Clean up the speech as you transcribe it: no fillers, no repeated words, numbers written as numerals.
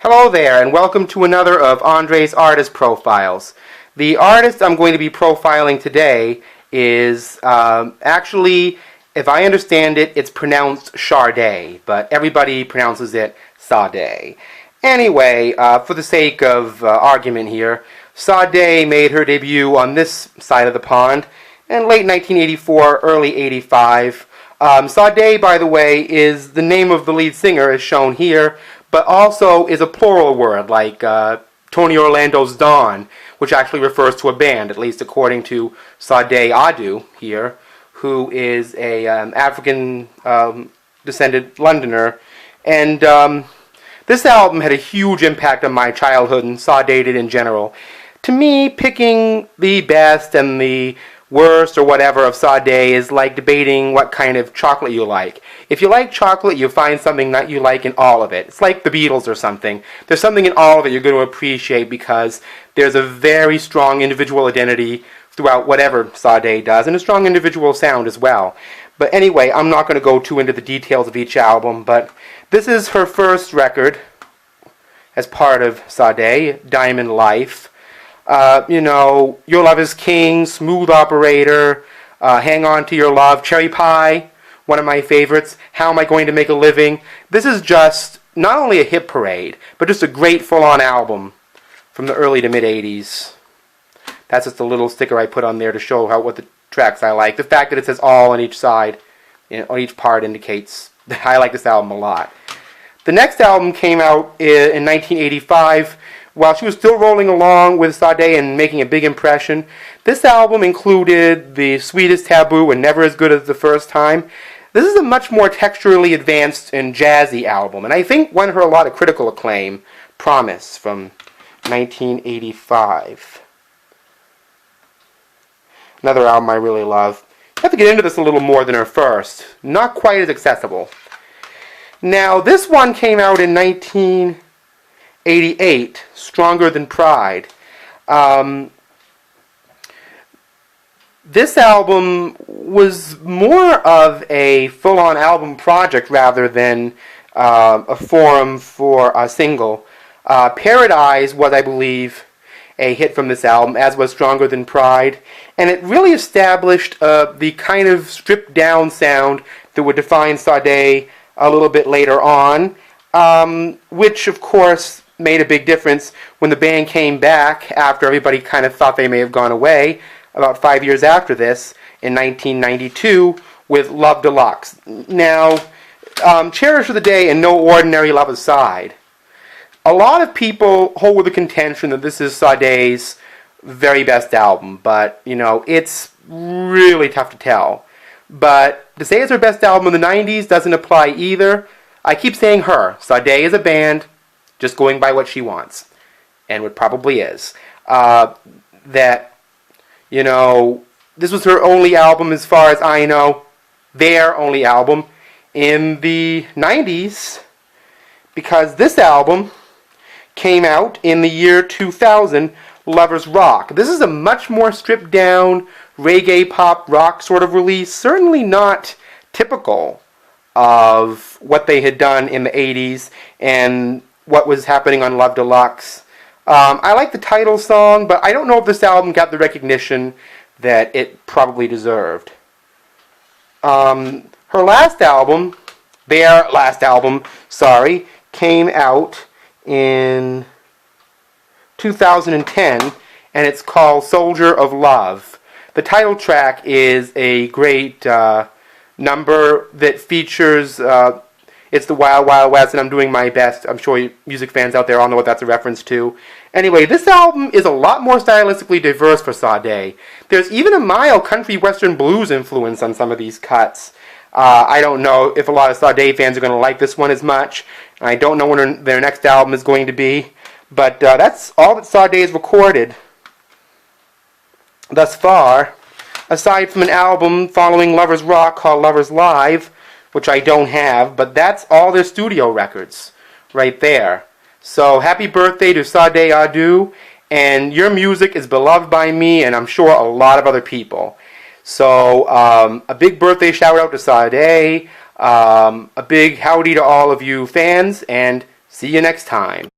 Hello there, and welcome to another of Andre's Artist Profiles. The artist I'm going to be profiling today is actually, if I understand it, it's pronounced Sade, but everybody pronounces it Sade. Anyway, for the sake of argument here, Sade made her debut on this side of the pond in late 1984, early 85. Sade, by the way, is the name of the lead singer, as shown here, but also is a plural word, like Tony Orlando's Dawn, which actually refers to a band, at least according to Sade Adu here, who is a African-descended Londoner. And this album had a huge impact on my childhood and Sade did in general. To me, picking the best and the worst or whatever of Sade is like debating what kind of chocolate you like. If you like chocolate, you find something that you like in all of it. It's like the Beatles or something. There's something in all of it you're going to appreciate because there's a very strong individual identity throughout whatever Sade does, and a strong individual sound as well. But anyway, I'm not going to go too into the details of each album, but this is her first record as part of Sade, Diamond Life. Your Love is King, Smooth Operator, Hang On to Your Love, Cherry Pie, one of my favorites, How Am I Going to Make a Living. This is just not only a hit parade, but just a great full-on album from the early to mid-80s. That's just a little sticker I put on there to show what the tracks I like. The fact that it says all on each side, on each part, indicates that I like this album a lot. The next album came out in 1985. While she was still rolling along with Sade and making a big impression, this album included The Sweetest Taboo and Never As Good as the First Time. This is a much more texturally advanced and jazzy album, and I think won her a lot of critical acclaim. Promise from 1985. Another album I really love. I have to get into this a little more than her first. Not quite as accessible. Now, this one came out in 1988, Stronger Than Pride. This album was more of a full-on album project rather than a forum for a single. Paradise was, I believe, a hit from this album, as was Stronger Than Pride, and it really established the kind of stripped-down sound that would define Sade a little bit later on, which, of course, made a big difference when the band came back after everybody kind of thought they may have gone away, about 5 years after this, in 1992, with Love Deluxe. Now, Cherish of the Day and No Ordinary Love aside, a lot of people hold with the contention that this is Sade's very best album, but, it's really tough to tell. But to say it's her best album in the 90s doesn't apply either. I keep saying her. Sade is a band, just going by what she wants, and what probably is. This was her only album as far as I know, their only album in the 90s, because this album came out in the year 2000, Lovers Rock. This is a much more stripped down reggae pop rock sort of release, certainly not typical of what they had done in the 80s and what was happening on Love Deluxe. I like the title song, but I don't know if this album got the recognition that it probably deserved. Their last album, came out in 2010, and it's called Soldier of Love. The title track is a great number that features It's the Wild Wild West, and I'm Doing My Best. I'm sure music fans out there all know what that's a reference to. Anyway, this album is a lot more stylistically diverse for Sade. There's even a mild country western blues influence on some of these cuts. I don't know if a lot of Sade fans are going to like this one as much. I don't know when their next album is going to be. But that's all that Sade has recorded thus far, aside from an album following Lovers Rock called Lovers Live, which I don't have, but that's all their studio records right there. So happy birthday to Sade Adu, and your music is beloved by me and I'm sure a lot of other people. So a big birthday shout out to Sade, a big howdy to all of you fans, and see you next time.